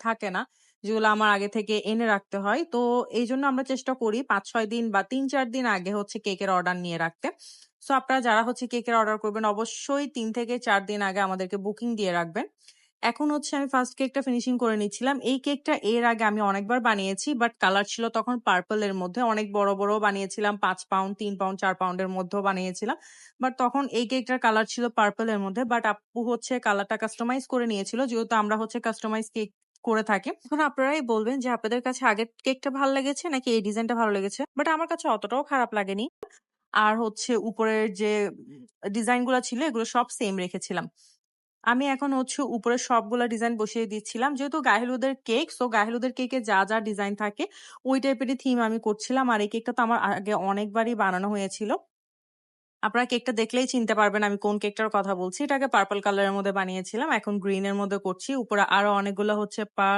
থাকে না, যেগুলো আমার আগে থেকে এনে রাখতে হয়। তো এইজন্য আমরা চেষ্টা করি ৫-৬ দিন বা ৩-৪ দিন আগে হচ্ছে কেকের অর্ডার নিয়ে রাখতে। সো আপনারা যারা হচ্ছে কেকের অর্ডার করবেন অবশ্যই ৩ থেকে ৪ দিন আগে আমাদেরকে বুকিং দিয়ে রাখবেন। এখন হচ্ছে আমি ফার্স্ট কেকটা ফিনিশিং করে নিচ্ছিলাম। এই কেকটা এর আগে আমি অনেকবার বানিয়েছি, বাট কালার ছিল তখন পার্পল এর মধ্যে। অনেক বড়, বড় বানিয়েছিলাম। ৫ পাউন্ড, ৩ পাউন্ড, ৪ পাউন্ডের মধ্যেও বানিয়েছিলাম। বাট তখন এই কেকটার কালার ছিল পার্পল এর মধ্যে। বাট আপু হচ্ছে কালারটা কাস্টমাইজ করে নিয়েছিল। যেহেতু আমরা হচ্ছে কাস্টমাইজ কেক করে থাকি। এখন আপনারাই বলবেন যে আপনাদের কাছে আগের কেকটা ভালো লেগেছে নাকি এই ডিজাইনটা ভালো লেগেছে। বাট আমার কাছে অতটাও খারাপ লাগেনি। আর হচ্ছে উপরের যে ডিজাইন গুলা ছিল এগুলো সব সেম রেখেছিলাম। আমি এখন হচ্ছে উপরে সবগুলা ডিজাইন বসিয়ে দিচ্ছিলাম। যেহেতু গায়ে হলুদের কেক, সো গায়ে হলুদের কেকে যা ডিজাইন থাকে ওই টাইপেরই থিম আমি করছিলাম। আর এই কেকটা তো আমার আগে অনেকবারই বানানো হয়েছিল। আপনারা কেকটা দেখলেই চিনতে পারবেন আমি কোন কেকটার কথা বলছি। এটাকে পার্পল কালারের মধ্যে বানিয়েছিলাম। এখন গ্রিন এর মধ্যে করছি। উপরে আরো অনেকগুলো হচ্ছে